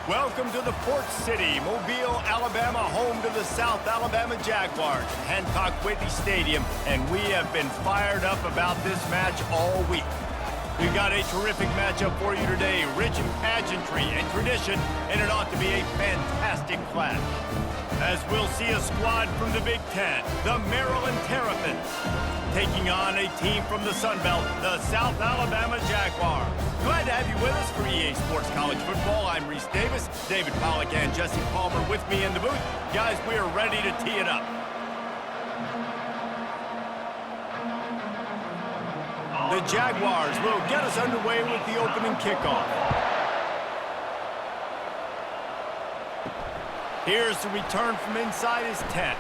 Welcome to the Port City, Mobile, Alabama, home to the South Alabama Jaguars, Hancock Whitney Stadium, and we have been fired up about this match all week. We've got a terrific matchup for you today, rich in pageantry and tradition, and it ought to be a fantastic clash. As we'll see a squad from the Big Ten, the Maryland Terrapins, taking on a team from the Sun Belt, the South Alabama Jaguars. Glad to have you with us for EA Sports College Football. I'm Reese Davis, David Pollack and Jesse Palmer with me in the booth. Guys, we are ready to tee it up. The Jaguars will get us underway with the opening kickoff. Here's the return from inside his 10.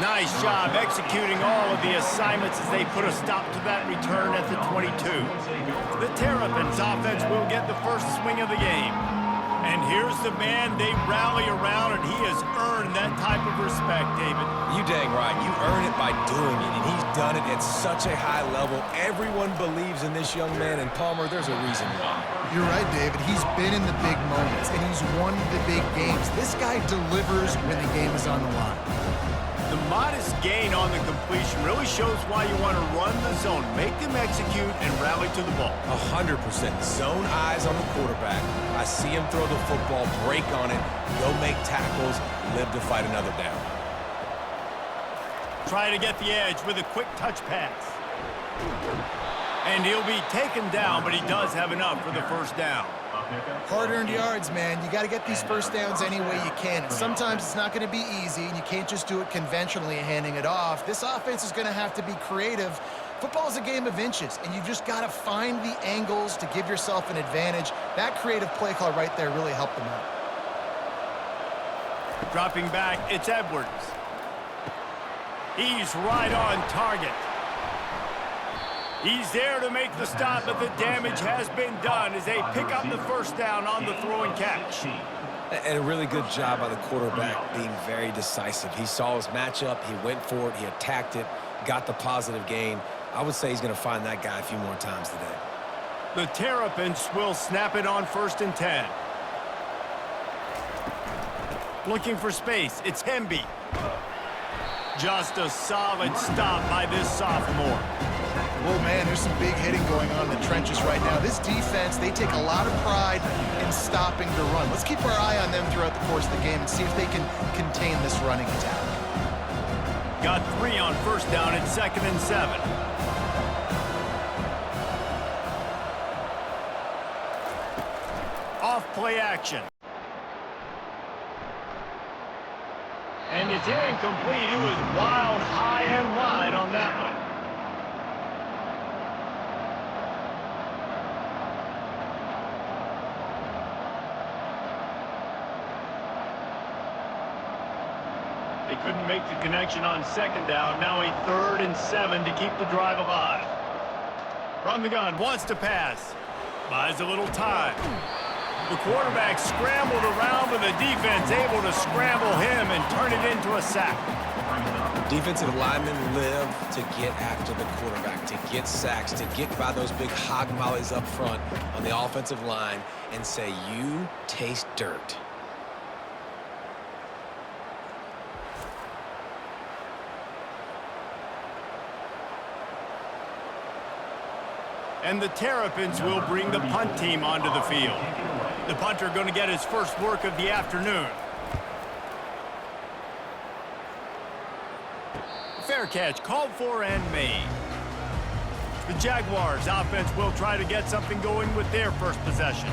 Nice job executing all of the assignments as they put a stop to that return at the 22. The Terrapins offense will get the first swing of the game. And here's the man they rally around, and he has earned that type of respect, David. You dang right. You earn it by doing it, and he's done it at such a high level. Everyone believes in this young man, and Palmer, there's a reason why. You're right, David. He's been in the big moments, and he's won the big games. This guy delivers when the game is on the line. The modest gain on the completion really shows why you want to run the zone, make them execute, and rally to the ball. 100%. Zone eyes on the quarterback. I see him throw the football, break on it, go make tackles, live to fight another down. Try to get the edge with a quick touch pass. And he'll be taken down, but he does have enough for the first down. Hard-earned yards, man. You got to get these first downs any way you can. And sometimes it's not going to be easy, and you can't just do it conventionally handing it off. This offense is going to have to be creative. Football is a game of inches, and you've just got to find the angles to give yourself an advantage. That creative play call right there really helped them out. Dropping back, it's Edwards. He's right on target. He's there to make the stop, but the damage has been done as they pick up the first down on the throw and catch. And a really good job by the quarterback being very decisive. He saw his matchup, he went for it, he attacked it, got the positive gain. I would say he's going to find that guy a few more times today. The Terrapins will snap it on 1st and 10. Looking for space, it's Hemby. Just a solid stop by this sophomore. Oh, man, there's some big hitting going on in the trenches right now. This defense, they take a lot of pride in stopping the run. Let's keep our eye on them throughout the course of the game and see if they can contain this running attack. Got 3 on 1st down at 2nd and 7. Off play action. And it's incomplete. It was wild, high and wide on that one. They couldn't make the connection on 2nd down. Now a 3rd and 7 to keep the drive alive. From the gun, wants to pass. Buys a little time. The quarterback scrambled around, but the defense able to scramble him and turn it into a sack. Defensive linemen live to get after the quarterback, to get sacks, to get by those big hog mollies up front on the offensive line and say, you taste dirt. And the Terrapins will bring the punt team onto the field. The punter going to get his first work of the afternoon. Fair catch, called for and made. The Jaguars offense will try to get something going with their first possession.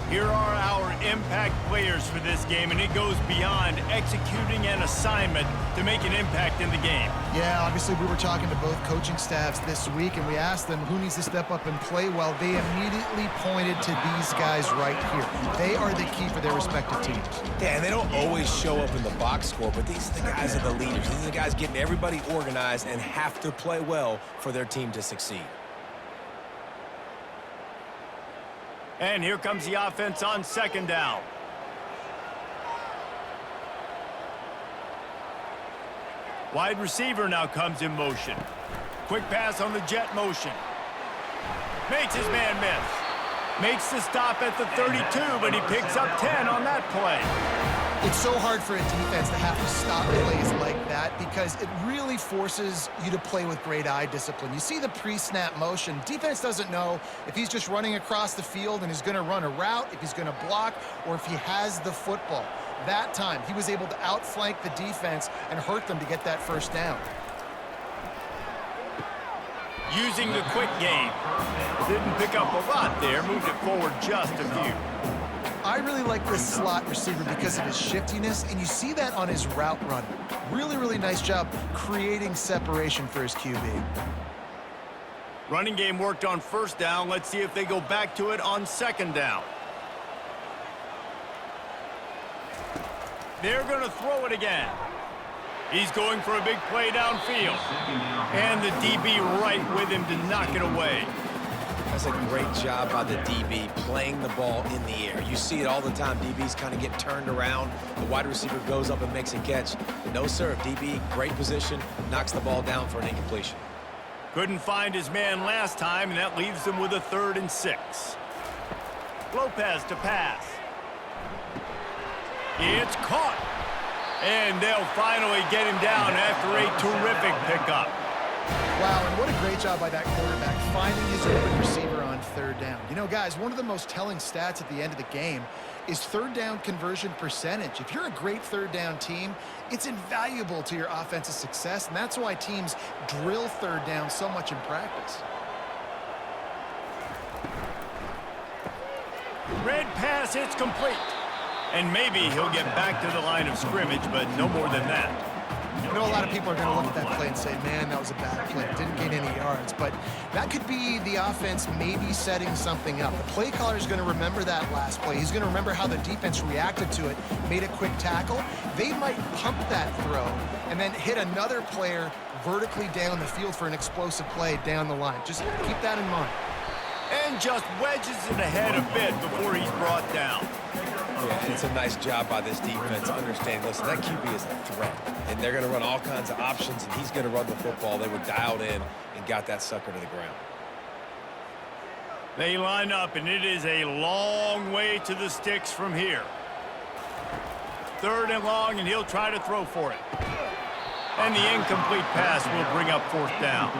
Here are our impact players for this game, and it goes beyond executing an assignment to make an impact in the game. Yeah, obviously we were talking to both coaching staffs this week, and we asked them who needs to step up and play well. They immediately pointed to these guys right here. They are the key for their respective teams. Yeah, and they don't always show up in the box score, but these are the guys that are the leaders. These are the guys getting everybody organized and have to play well for their team to succeed. And here comes the offense on 2nd down. Wide receiver now comes in motion. Quick pass on the jet motion. Makes his man miss. Makes the stop at the 32, but he picks up 10 on that play. It's so hard for a defense to have to stop plays like that because it really forces you to play with great eye discipline. You see the pre-snap motion. Defense doesn't know if he's just running across the field and is going to run a route, if he's going to block, or if he has the football. That time, he was able to outflank the defense and hurt them to get that first down. Using the quick game. Didn't pick up a lot there, moved it forward just a few. I really like this slot receiver because of his shiftiness, and you see that on his route run. Really, really nice job creating separation for his QB. Running game worked on first down. Let's see if they go back to it on second down. They're going to throw it again. He's going for a big play downfield. And the DB right with him to knock it away. That's a great job by the DB playing the ball in the air. You see it all the time. DBs kind of get turned around. The wide receiver goes up and makes a catch. No, sir. DB, great position, knocks the ball down for an incompletion. Couldn't find his man last time, and that leaves them with a 3rd and 6. Lopez to pass. It's caught. And they'll finally get him down after a terrific pickup. Wow, and what a great job by that quarterback finding his open receiver on 3rd down. You know, guys, one of the most telling stats at the end of the game is 3rd down conversion percentage. If you're a great 3rd down team, it's invaluable to your offensive success, and that's why teams drill 3rd down so much in practice. Red pass, it's complete. And maybe he'll get back to the line of scrimmage, but no more than that. I know a lot of people are going to look at that play and say, man, that was a bad play. Didn't gain any yards. But that could be the offense maybe setting something up. The play caller is going to remember that last play. He's going to remember how the defense reacted to it, made a quick tackle. They might pump that throw and then hit another player vertically down the field for an explosive play down the line. Just keep that in mind. And just wedges it ahead a bit before he's brought down. Yeah, it's a nice job by this defense understanding, listen, that QB is a threat, and they're going to run all kinds of options, and he's going to run the football. They were dialed in and got that sucker to the ground. They line up, and it is a long way to the sticks from here. 3rd and long, and he'll try to throw for it. And the incomplete pass will bring up 4th down.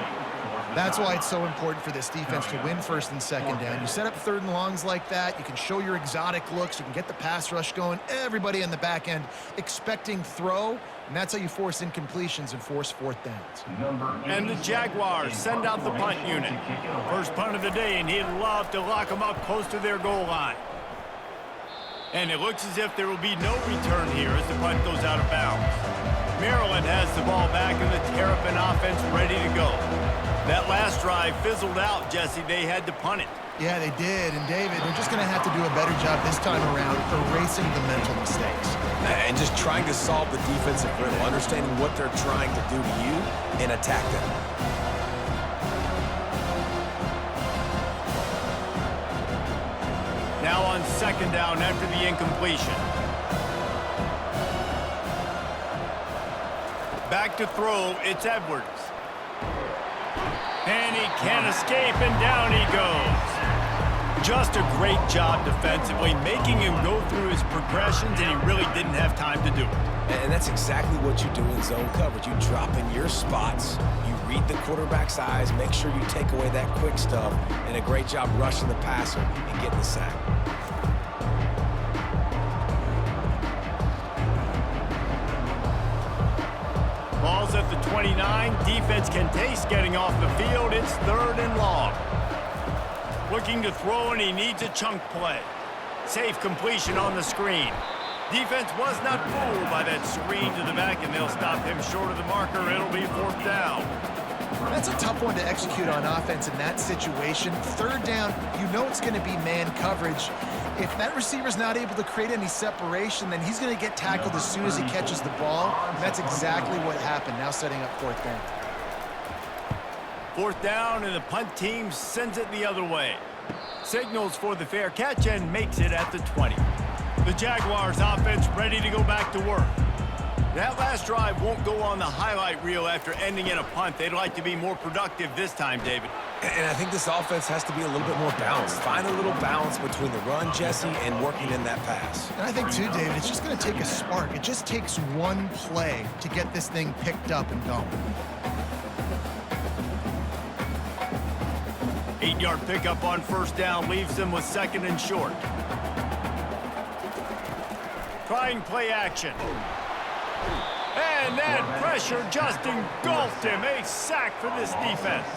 That's why it's so important for this defense to win 1st and 2nd down. You set up 3rd and longs like that, you can show your exotic looks, you can get the pass rush going, everybody in the back end expecting throw, and that's how you force incompletions and force 4th downs. And the Jaguars send out the punt unit. First punt of the day, and he'd love to lock them up close to their goal line. And it looks as if there will be no return here as the punt goes out of bounds. Maryland has the ball back and the Terrapin offense ready to go. That last drive fizzled out, Jesse. They had to punt it. Yeah, they did. And, David, they're just going to have to do a better job this time around erasing the mental mistakes. And just trying to solve the defensive riddle, understanding what they're trying to do to you and attack them. Now on 2nd down after the incompletion. Back to throw, it's Edwards. And he can't escape, and down he goes. Just a great job defensively, making him go through his progressions, and he really didn't have time to do it. And that's exactly what you do in zone coverage. You drop in your spots, you read the quarterback's eyes, make sure you take away that quick stuff, and a great job rushing the passer and getting the sack. Ball's at the 29. Defense can taste getting off the field. It's 3rd and long. Looking to throw, and he needs a chunk play. Safe completion on the screen. Defense was not fooled by that screen to the back, and they'll stop him short of the marker. It'll be 4th down. That's a tough one to execute on offense in that situation. 3rd down, you know it's going to be man coverage. If that receiver's not able to create any separation, then he's going to get tackled as soon as he catches the ball. And that's exactly what happened, now setting up 4th down. 4th down, and the punt team sends it the other way. Signals for the fair catch and makes it at the 20. The Jaguars offense ready to go back to work. That last drive won't go on the highlight reel after ending in a punt. They'd like to be more productive this time, David. And I think this offense has to be a little bit more balanced. Find a little balance between the run, Jesse, and working in that pass. And I think, too, David, it's just going to take a spark. It just takes one play to get this thing picked up and going. 8-yard pickup on first down leaves them with second and short. Trying play action. And that pressure just engulfed him. A sack for this defense.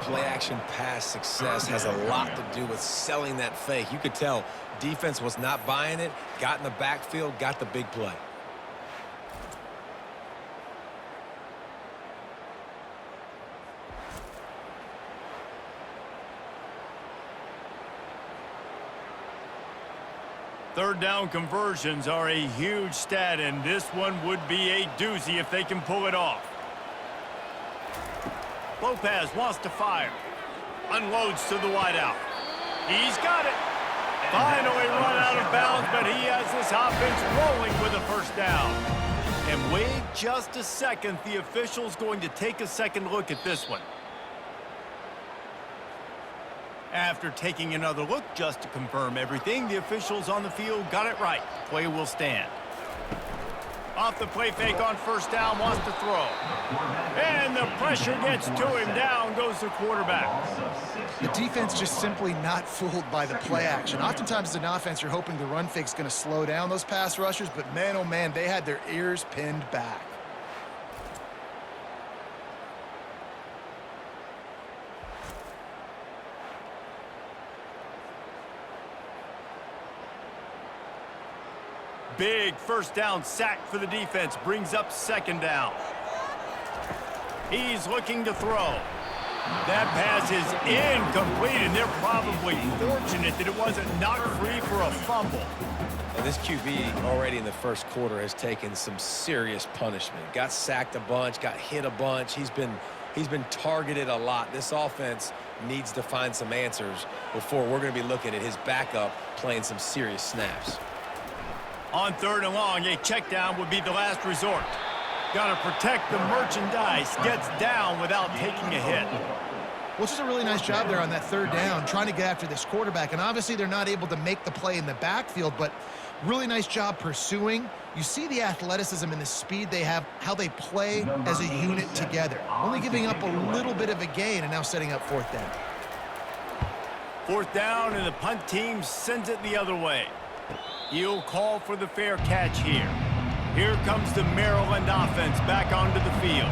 Play-action pass success has a lot to do with selling that fake. You could tell defense was not buying it, got in the backfield, got the big play. Third down conversions are a huge stat, and this one would be a doozy if they can pull it off. Lopez wants to fire. Unloads to the wideout. He's got it. Finally run out of bounds, but he has this offense rolling with a first down. And wait just a second. The official's going to take a second look at this one. After taking another look just to confirm everything, the officials on the field got it right. Play will stand. Off the play fake on first down, wants to throw. And the pressure gets to him. Down goes the quarterback. The defense just simply not fooled by the play action. Oftentimes as an offense, you're hoping the run fake's going to slow down those pass rushers, but man, oh man, they had their ears pinned back. Big first down sack for the defense. Brings up second down. He's looking to throw. That pass is incomplete, and they're probably fortunate that it wasn't knocked free for a fumble. And this QB already in the first quarter has taken some serious punishment. Got sacked a bunch, got hit a bunch. He's been targeted a lot. This offense needs to find some answers before we're going to be looking at his backup playing some serious snaps. On third and long, a check down would be the last resort. Got to protect the merchandise. Gets down without taking a hit. Well, it's just a really nice job there on that third down, trying to get after this quarterback. And obviously they're not able to make the play in the backfield, but really nice job pursuing. You see the athleticism and the speed they have, how they play as a unit together. Only giving up a little bit of a gain and now setting up fourth down. Fourth down, and the punt team sends it the other way. He'll call for the fair catch here. Here comes the Maryland offense back onto the field.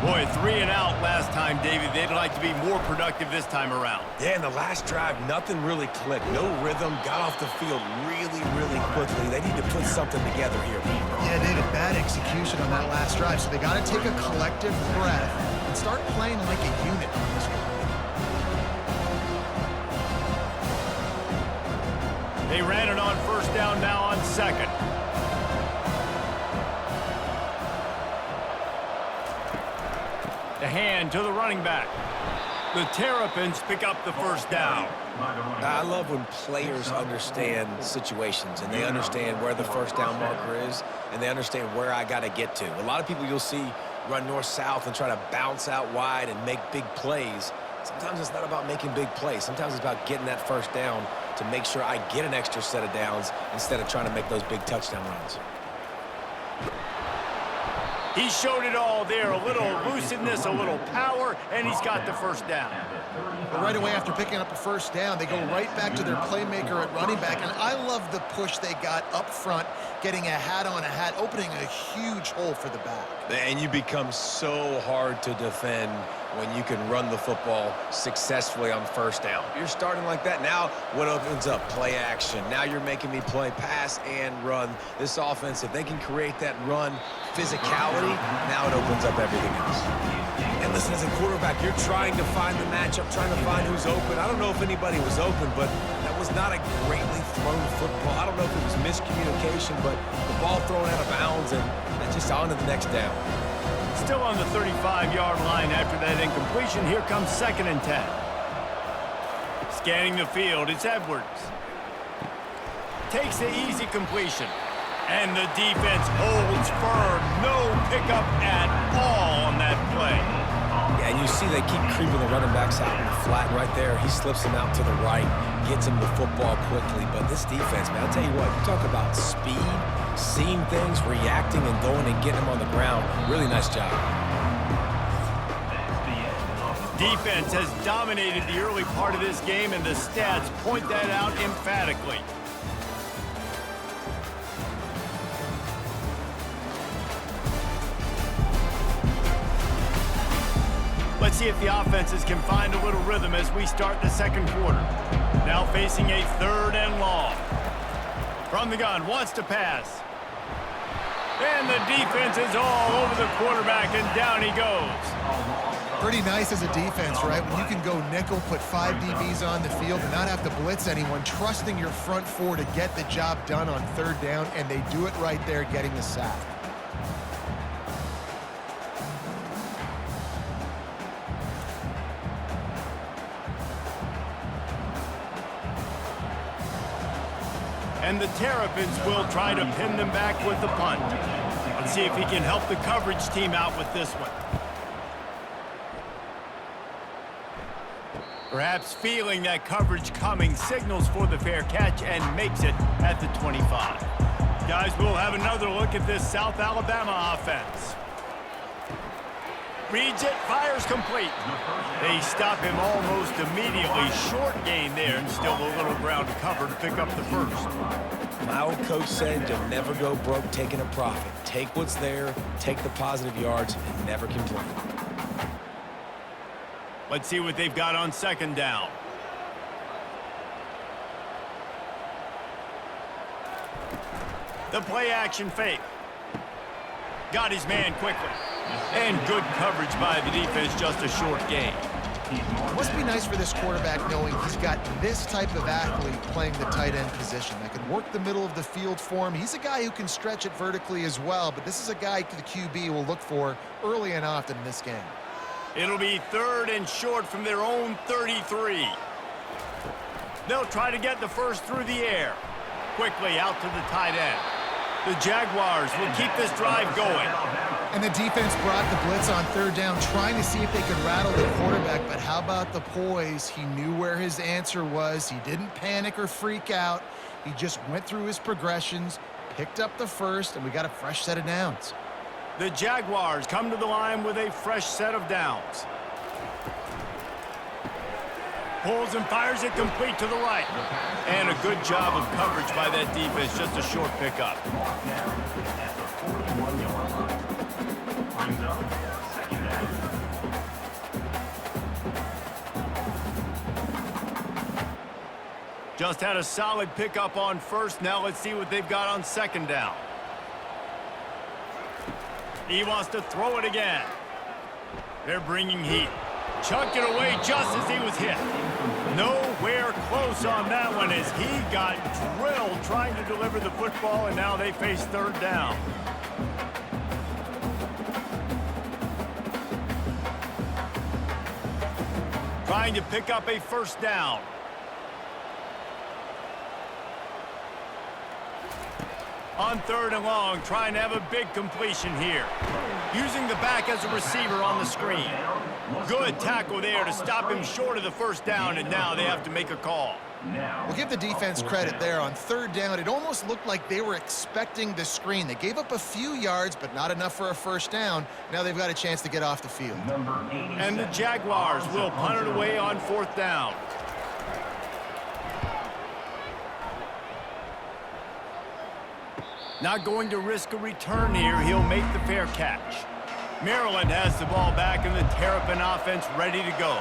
Boy, 3 and out last time, David. They'd like to be more productive this time around. Yeah, in the last drive, nothing really clicked. No rhythm, got off the field really, really quickly. They need to put something together here. Yeah, David, bad execution on that last drive, so they got to take a collective breath and start playing like a unit on this one. They ran it on first down, now on second. The hand to the running back. The Terrapins pick up the first down. I love when players understand situations and they understand where the first down marker is and they understand where I got to get to. A lot of people you'll see run north-south and try to bounce out wide and make big plays. Sometimes it's not about making big plays. Sometimes it's about getting that first down to make sure I get an extra set of downs instead of trying to make those big touchdown runs. He showed it all there. A little elusiveness, a little power, and he's got the first down. But right away after picking up a first down, they go right back to their playmaker at running back. And I love the push they got up front, getting a hat on a hat, opening a huge hole for the back. And you become so hard to defend when you can run the football successfully on first down. You're starting like that. Now what opens up? Play action. Now you're making me play pass and run. This offense, if they can create that run physicality, now it opens up everything else. And listen, as a quarterback, you're trying to find the matchup, trying to find who's open. I don't know if anybody was open, but that was not a greatly thrown football. I don't know if it was miscommunication, but the ball thrown out of bounds and just on to the next down. Still on the 35-yard line after that incompletion. Here comes second and 10. Scanning the field, it's Edwards. Takes the easy completion. And the defense holds firm. No pickup at all on that play. And you see they keep creeping the running backs out in the flat right there. He slips them out to the right, gets him the football quickly. But this defense, man, I'll tell you what, you talk about speed, seeing things, reacting, and going and getting them on the ground. Really nice job. Defense has dominated the early part of this game, and the stats point that out emphatically. Let's see if the offenses can find a little rhythm as we start the second quarter. Now facing a 3rd and long. From the gun, wants to pass. And the defense is all over the quarterback, and down he goes. Pretty nice as a defense, right? When you can go nickel, put 5 DBs on the field and not have to blitz anyone, trusting your front 4 to get the job done on 3rd down, and they do it right there, getting the sack. And the Terrapins will try to pin them back with the punt. Let's see if he can help the coverage team out with this one. Perhaps feeling that coverage coming, signals for the fair catch and makes it at the 25. Guys, we'll have another look at this South Alabama offense. Reads it, fires complete. They stop him almost immediately. Short gain there, and still a little ground to cover to pick up the first. My old coach said you'll never go broke taking a profit. Take what's there, take the positive yards, and never complain. Let's see what they've got on 2nd down. The play action fake. Got his man quickly. And good coverage by the defense, just a short gain. Must be nice for this quarterback knowing he's got this type of athlete playing the tight end position that can work the middle of the field for him. He's a guy who can stretch it vertically as well, but this is a guy the QB will look for early and often in this game. It'll be 3rd and short from their own 33. They'll try to get the first through the air. Quickly out to the tight end. The Jaguars will keep this drive going. And the defense brought the blitz on 3rd down, trying to see if they could rattle the quarterback, but how about the poise? He knew where his answer was. He didn't panic or freak out. He just went through his progressions, picked up the first, and we got a fresh set of downs. The Jaguars come to the line with a fresh set of downs. Pulls and fires it complete to the right. And a good job of coverage by that defense, just a short pickup. Just had a solid pickup on 1st. Now let's see what they've got on 2nd down. He wants to throw it again. They're bringing heat. Chucked it away just as he was hit. Nowhere close on that one as he got drilled trying to deliver the football, and now they face 3rd down. Trying to pick up a 1st down. On 3rd and long, trying to have a big completion here. Using the back as a receiver on the screen. Good tackle there to stop him short of the 1st down, and now they have to make a call. We'll give the defense credit there. On 3rd down, it almost looked like they were expecting the screen. They gave up a few yards, but not enough for a 1st down. Now they've got a chance to get off the field. And the Jaguars will punt it away on 4th down. Not going to risk a return here. He'll make the fair catch. Maryland has the ball back, and the Terrapin offense ready to go.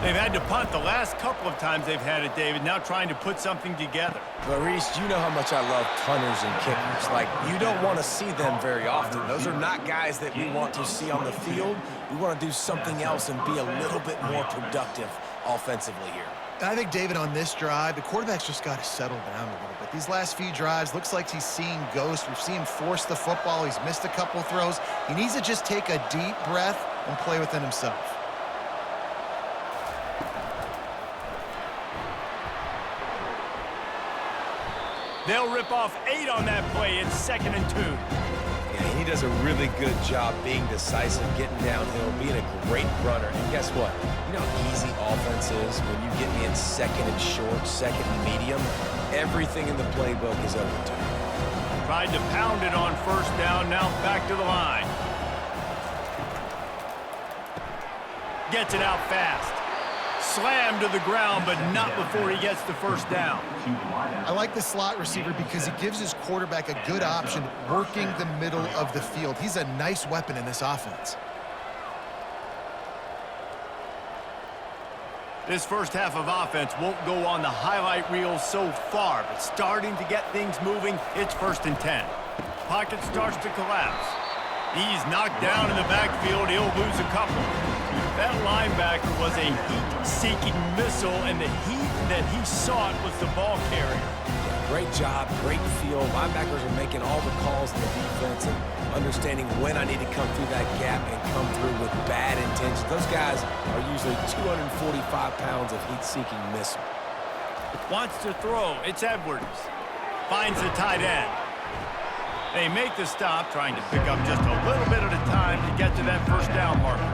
They've had to punt the last couple of times they've had it, David, now trying to put something together. But, Reese, you know how much I love punters and kickers. Like, you don't want to see them very often. Those are not guys that we want to see on the field. We want to do something else and be a little bit more productive offensively here. I think, David, on this drive, the quarterback's just got to settle down a little bit. These last few drives, looks like he's seeing ghosts. We've seen him force the football. He's missed a couple throws. He needs to just take a deep breath and play within himself. They'll rip off 8 on that play. It's 2nd and 2. And he does a really good job being decisive, getting downhill, being a great runner. And guess what? You know how easy offense is when you get me in second and short, second and medium? Everything in the playbook is open to me. Tried to pound it on first down, now back to the line. Gets it out fast. Slammed to the ground, but not before he gets the first down. I like the slot receiver because he gives his quarterback a good option working the middle of the field. He's a nice weapon in this offense. This first half of offense won't go on the highlight reel so far, but starting to get things moving, it's 1st and 10. Pocket starts to collapse. He's knocked down in the backfield. He'll lose a couple. That linebacker was a heat-seeking missile, and the heat that he sought was the ball carrier. Great job, great feel. Linebackers are making all the calls in the defense and understanding when I need to come through that gap and come through with bad intentions. Those guys are usually 245 pounds of heat-seeking missile. Wants to throw. It's Edwards. Finds the tight end. They make the stop, trying to pick up just a little bit at a time to get to that first down marker.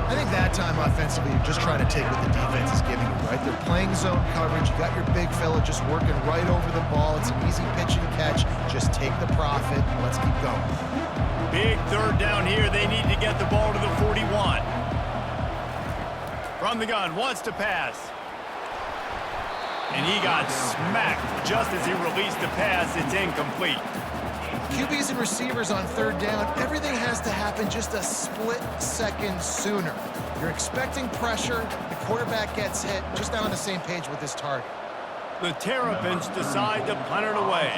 I think that time offensively, you're just trying to take what the defense is giving you, right? They're playing zone coverage. You got your big fella just working right over the ball. It's an easy pitch and catch. Just take the profit. Let's keep going. Big third down here. They need to get the ball to the 41. From the gun, wants to pass. And he got smacked just as he released the pass. It's incomplete. QBs and receivers on third down, everything has to happen just a split second sooner. You're expecting pressure, the quarterback gets hit, just not on the same page with his target. The Terrapins decide to punt it away.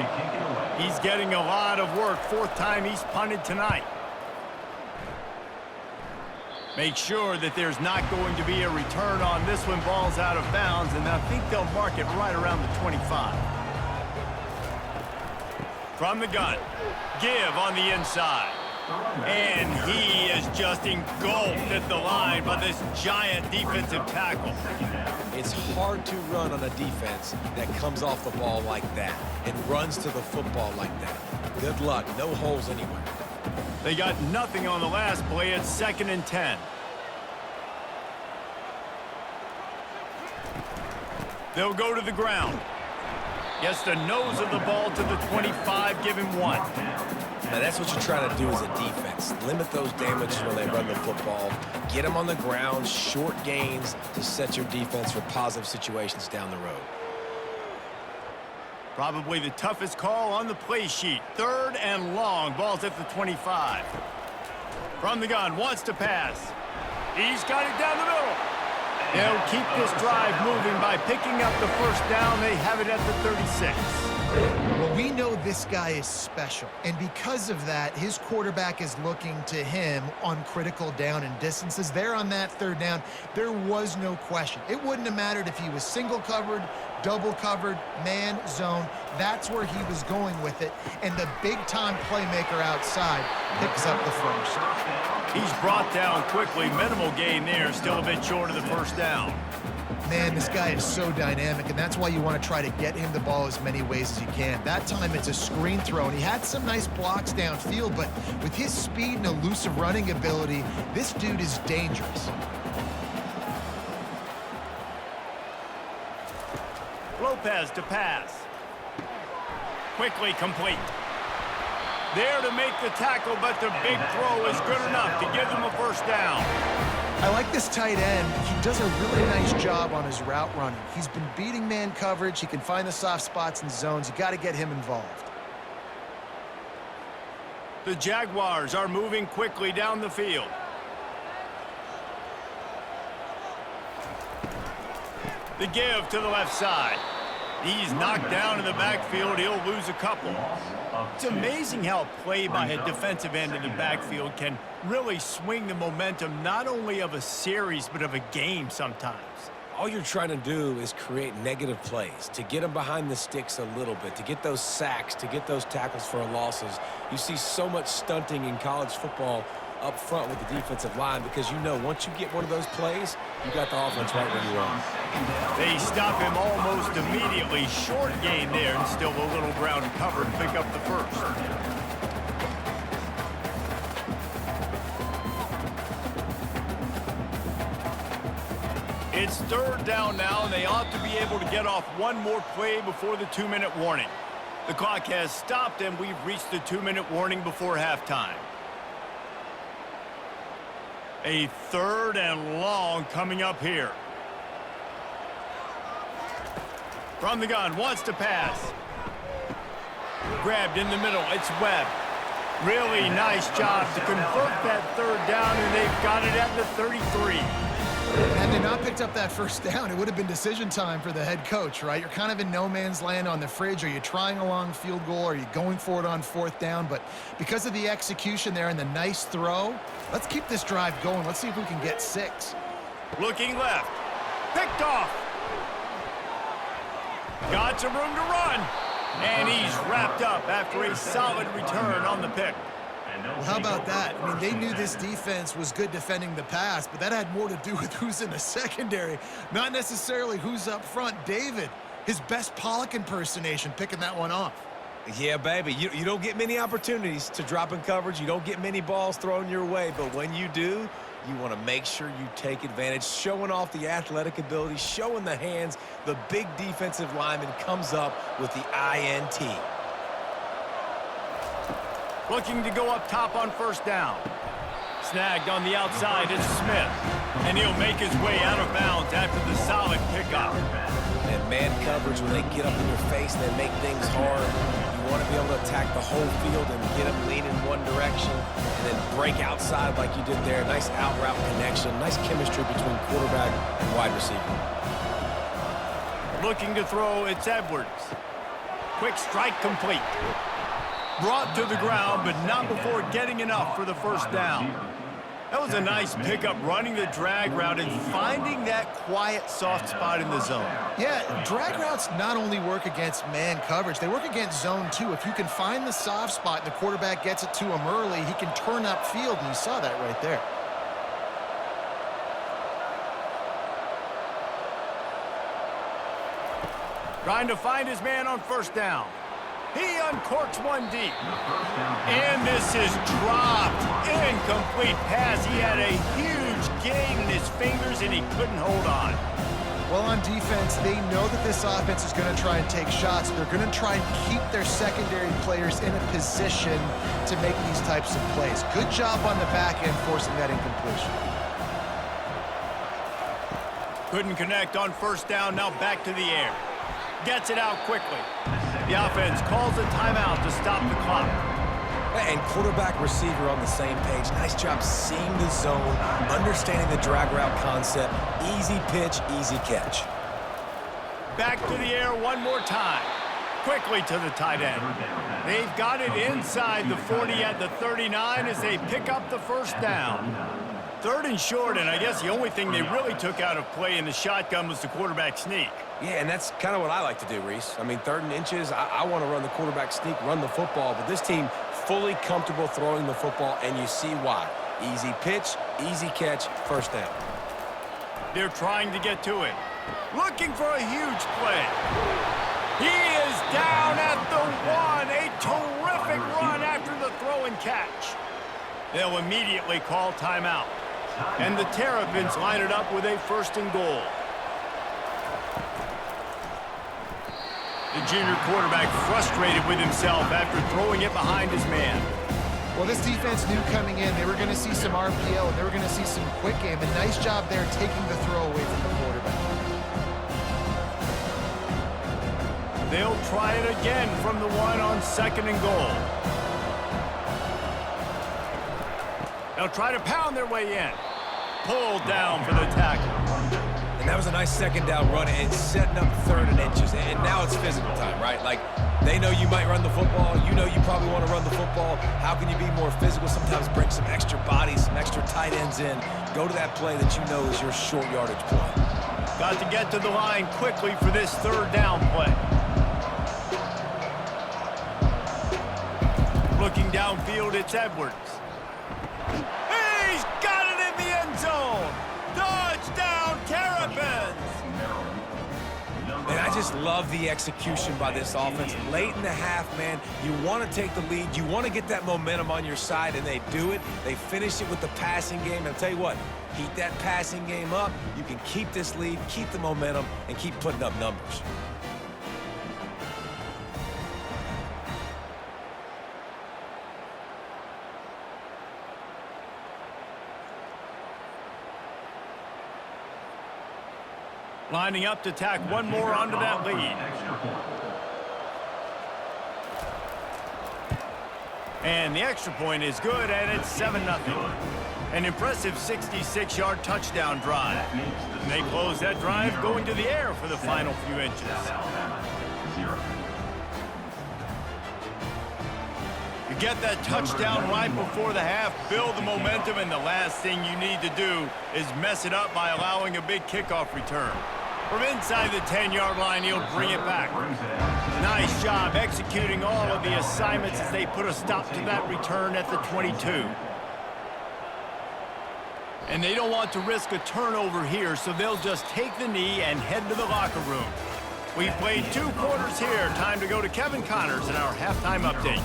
He's getting a lot of work, 4th time he's punted tonight. Make sure that there's not going to be a return on this when ball's out of bounds, and I think they'll mark it right around the 25. From the gun, give on the inside. And he is just engulfed at the line by this giant defensive tackle. It's hard to run on a defense that comes off the ball like that and runs to the football like that. Good luck, no holes anywhere. They got nothing on the last play. It's 2nd and 10. They'll go to the ground. Gets the nose of the ball to the 25, give him 1. Now that's what you're trying to do as a defense. Limit those damages when they run the football. Get them on the ground, short gains to set your defense for positive situations down the road. Probably the toughest call on the play sheet. 3rd and long, ball's at the 25. From the gun, wants to pass. He's got it down the middle. They'll keep this drive moving by picking up the first down. They have it at the 36. Well, we know this guy is special, and because of that, his quarterback is looking to him on critical down and distances. There on that third down, there was no question. It wouldn't have mattered if he was single covered, double covered, man, zone. That's where he was going with it, and the big-time playmaker outside picks up the first. He's brought down quickly. Minimal gain there, still a bit short of the first down. Man, this guy is so dynamic, and that's why you want to try to get him the ball as many ways as you can. That time it's a screen throw, and he had some nice blocks downfield, but with his speed and elusive running ability, this dude is dangerous. Lopez to pass. Quickly complete. There to make the tackle, but the big throw is good enough to give them a first down. I like this tight end. He does a really nice job on his route running. He's been beating man coverage. He can find the soft spots and zones. You got to get him involved. The Jaguars are moving quickly down the field. The give to the left side. He's knocked down in the backfield. He'll lose a couple. It's amazing how play by a defensive end in the backfield can really swing the momentum not only of a series but of a game sometimes. All you're trying to do is create negative plays, to get them behind the sticks a little bit, to get those sacks, to get those tackles for losses. You see so much stunting in college football up front with the defensive line because you know once you get one of those plays, you got the offense right where you want. They stop him almost immediately. Short gain there and still a little ground covered. Pick up the first. It's third down now, and they ought to be able to get off one more play before the 2-minute warning. The clock has stopped, and we've reached the 2-minute warning before halftime. A third and long coming up here. From the gun, wants to pass. Grabbed in the middle, it's Webb. Really nice job to convert that third down, and they've got it at the 33. Had they not picked up that first down, it would have been decision time for the head coach, right? You're kind of in no man's land on the fridge. Are you trying a long field goal? Are you going for it on fourth down? But because of the execution there and the nice throw, let's keep this drive going. Let's see if we can get 6. Looking left. Picked off. Got some room to run. And he's wrapped up after a solid return on the pick. Well, how about that? I mean, they knew this defense was good defending the pass, but that had more to do with who's in the secondary, not necessarily who's up front. David, his best Pollock impersonation, picking that one off. Yeah, baby, you don't get many opportunities to drop in coverage. You don't get many balls thrown your way, but when you do, you want to make sure you take advantage, showing off the athletic ability, showing the hands. The big defensive lineman comes up with the INT. Looking to go up top on first down. Snagged on the outside, it's Smith. And he'll make his way out of bounds after the solid pickup. And man coverage, when they get up in your face, they make things hard. You want to be able to attack the whole field and get them lean in one direction and then break outside like you did there. Nice out route connection, nice chemistry between quarterback and wide receiver. Looking to throw, it's Edwards. Quick strike complete. Brought to the ground, but not before getting enough for the first down. That was a nice pickup, running the drag route and finding that quiet, soft spot in the zone. Yeah, drag routes not only work against man coverage, they work against zone too. If you can find the soft spot and the quarterback gets it to him early, he can turn upfield, and you saw that right there. Trying to find his man on first down. He uncorks one deep. And this is dropped. Incomplete pass. He had a huge gain in his fingers, and he couldn't hold on. Well, on defense, they know that this offense is going to try and take shots. They're going to try and keep their secondary players in a position to make these types of plays. Good job on the back end forcing that incompletion. Couldn't connect on first down. Now back to the air. Gets it out quickly. The offense calls a timeout to stop the clock. And quarterback receiver on the same page. Nice job seeing the zone, understanding the drag route concept. Easy pitch, easy catch. Back to the air one more time. Quickly to the tight end. They've got it inside the 40 at the 39 as they pick up the first down. Third and short, and I guess the only thing they really took out of play in the shotgun was the quarterback sneak. Yeah, and that's kind of what I like to do, Reese. I mean, 3rd and inches, I want to run the quarterback sneak, run the football, but this team fully comfortable throwing the football, and you see why. Easy pitch, easy catch, first down. They're trying to get to it. Looking for a huge play. He is down at the 1. A terrific run after the throw and catch. They'll immediately call timeout. And the Terrapins line it up with a 1st and goal. The junior quarterback frustrated with himself after throwing it behind his man. Well, this defense knew coming in they were going to see some RPO and they were going to see some quick game. A nice job there taking the throw away from the quarterback. They'll try it again from the 1 on 2nd and goal. They'll try to pound their way in. Pulled down for the tackle. And that was a nice 2nd down run and setting up 3rd and inches. And now it's physical time, right? Like, they know you might run the football. You know you probably want to run the football. How can you be more physical? Sometimes bring some extra bodies, some extra tight ends in. Go to that play that you know is your short yardage play. Got to get to the line quickly for this 3rd down play. Looking downfield, it's Edwards. He's got it in the end zone. Touchdown, Terrapins. And I just just love the execution by this offense. Late in the half, man, you want to take the lead. You want to get that momentum on your side, and they do it. They finish it with the passing game. And I'll tell you what, keep that passing game up. You can keep this lead, keep the momentum, and keep putting up numbers. Lining up to tack one more onto that lead. And the extra point is good, and it's 7-0. An impressive 66-yard touchdown drive. And they close that drive going to the air for the final few inches. You get that touchdown right before the half, build the momentum, and the last thing you need to do is mess it up by allowing a big kickoff return. From inside the 10-yard line, he'll bring it back. Nice job executing all of the assignments as they put a stop to that return at the 22. And they don't want to risk a turnover here, so they'll just take the knee and head to the locker room. We've played 2 quarters here. Time to go to Kevin Connors in our halftime update.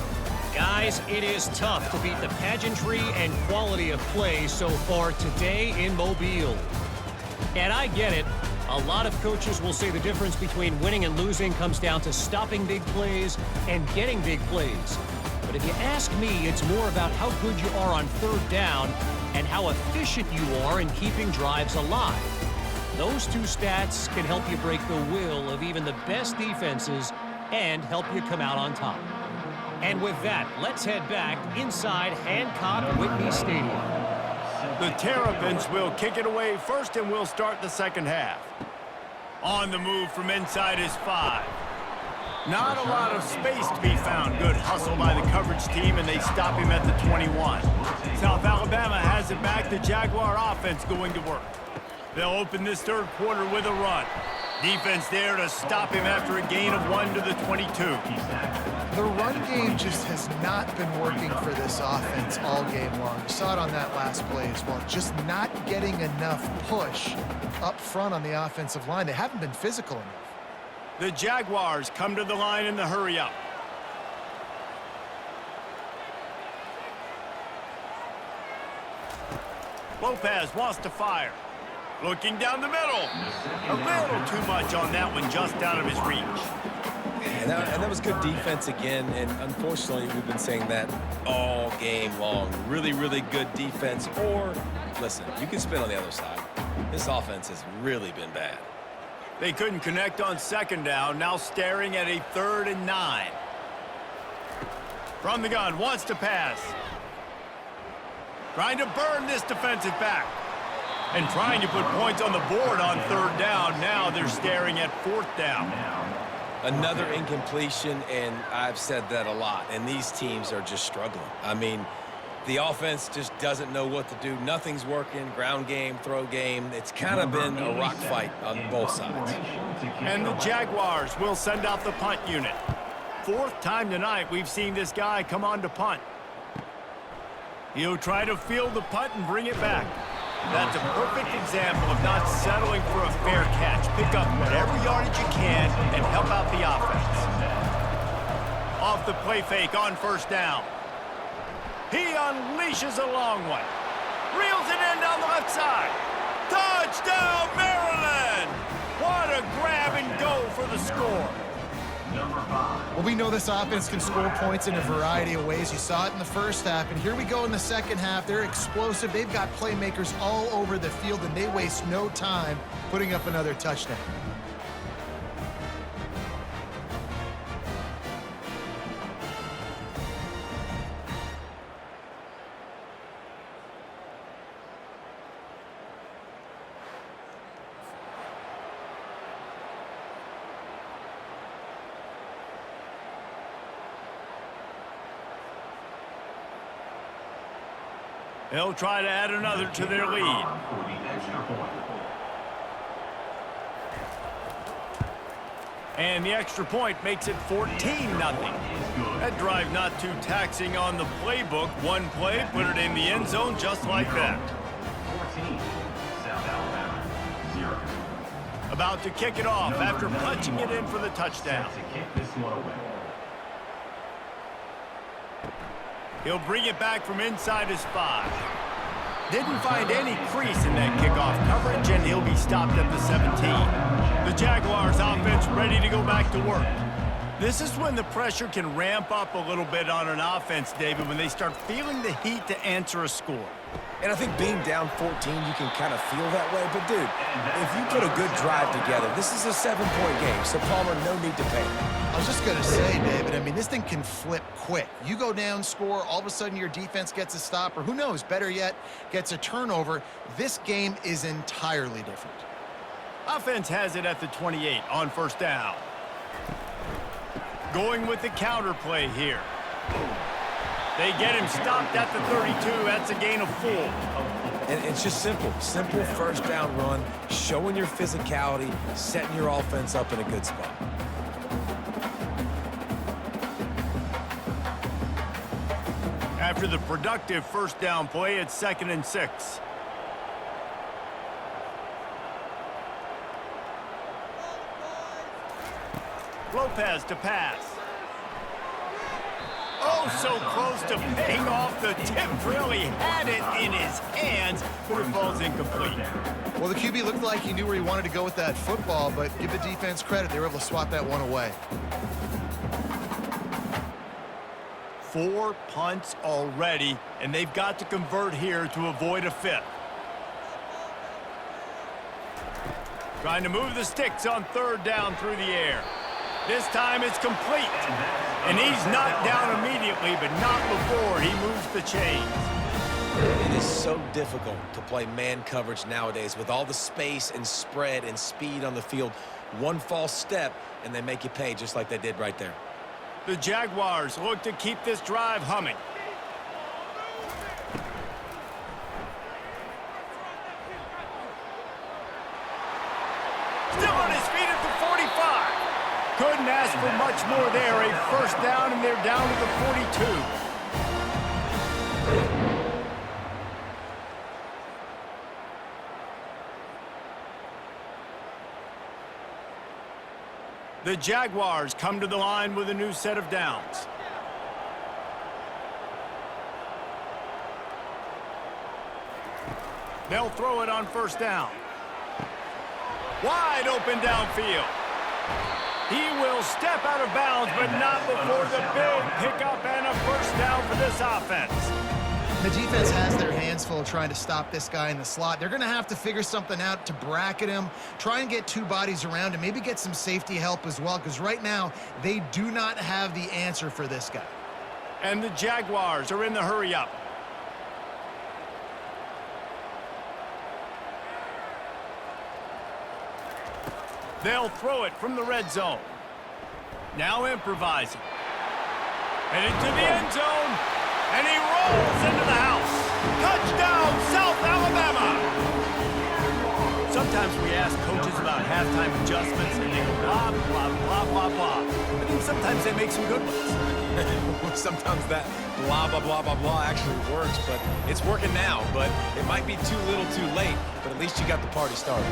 Guys, it is tough to beat the pageantry and quality of play so far today in Mobile. And I get it. A lot of coaches will say the difference between winning and losing comes down to stopping big plays and getting big plays. But if you ask me, it's more about how good you are on third down and how efficient you are in keeping drives alive. Those 2 stats can help you break the will of even the best defenses and help you come out on top. And with that, let's head back inside Hancock-Whitney Stadium. The Terrapins will kick it away first, and we'll start the second half. On the move from inside is 5. Not a lot of space to be found. Good hustle by the coverage team, and they stop him at the 21. South Alabama has it back. The Jaguar offense going to work. They'll open this third quarter with a run. Defense there to stop him after a gain of 1 to the 22. The run game just has not been working for this offense all game long. You saw it on that last play as well. Just not getting enough push up front on the offensive line. They haven't been physical enough. The Jaguars come to the line in the hurry-up. Lopez wants to fire. Looking down the middle. A little too much on that one, just out of his reach. And that was good defense again, and unfortunately, we've been saying that all game long. Really, really good defense. Or, listen, you can spin on the other side. This offense has really been bad. They couldn't connect on second down, now staring at a 3rd and 9. From the gun, wants to pass. Trying to burn this defensive back. And trying to put points on the board on 3rd down. Now they're staring at 4th down. Another incompletion, and I've said that a lot, and these teams are just struggling. I mean, the offense just doesn't know what to do. Nothing's working. Ground game, throw game. It's kind of been a rock fight on both sides. And the Jaguars will send out the punt unit. 4th time tonight we've seen this guy come on to punt. He'll try to field the punt and bring it back. That's a perfect example of not settling for a fair catch. Pick up whatever yardage you can and help out the offense. Off the play fake on 1st down. He unleashes a long one. Reels it in down the left side. Touchdown, Maryland! What a grab and go for the score. Well, we know this offense can score points in a variety of ways. You saw it in the first half, and here we go in the second half. They're explosive. They've got playmakers all over the field, and they waste no time putting up another touchdown. They'll try to add another to their lead. And the extra point makes it 14-0. That drive not too taxing on the playbook. One play, put it in the end zone just like that. About to kick it off after punching it in for the touchdown. He'll bring it back from inside his 5. Didn't find any crease in that kickoff coverage, and he'll be stopped at the 17. The Jaguars offense ready to go back to work. This is when the pressure can ramp up a little bit on an offense, David, when they start feeling the heat to answer a score. And I think being down 14, you can kind of feel that way. But, dude, if you put a good drive together, this is a 7-point game, so Palmer, no need to panic. I was just going to say, David, I mean, this thing can flip quick. You go down, score, all of a sudden your defense gets a stop, or who knows, better yet, gets a turnover. This game is entirely different. Offense has it at the 28 on first down. Going with the counter play here. They get him stopped at the 32. That's a gain of 4. And it's just simple. Simple first down run, showing your physicality, setting your offense up in a good spot. After the productive first down play, it's 2nd and 6. Lopez to pass. Oh, so close to paying off the tip. Really had it in his hands, but it falls incomplete. Well, the QB looked like he knew where he wanted to go with that football, but give the defense credit. They were able to swat that one away. 4 punts already, and they've got to convert here to avoid a 5th. Trying to move the sticks on 3rd down through the air. This time it's complete. And he's knocked down immediately, but not before he moves the chains. It is so difficult to play man coverage nowadays with all the space and spread and speed on the field. One false step, and they make you pay just like they did right there. The Jaguars look to keep this drive humming. Still on his feet at the 45. Couldn't ask for much more there. A first down, and they're down to the 42. The Jaguars come to the line with a new set of downs. They'll throw it on first down. Wide open downfield. He will step out of bounds, but not before the big pickup and a first down for this offense. The defense has their hands full trying to stop this guy in the slot. They're going to have to figure something out to bracket him, try and get 2 bodies around him, maybe get some safety help as well, because right now they do not have the answer for this guy. And the Jaguars are in the hurry up. They'll throw it from the red zone. Now improvising. And into the end zone. And he rolls into the house. Touchdown, South Alabama. Sometimes we ask coaches about halftime adjustments, and they go blah, blah, blah, blah, blah. But then sometimes they make some good ones. Sometimes that blah, blah, blah, blah, blah actually works, but it's working now. But it might be too little too late, but at least you got the party started.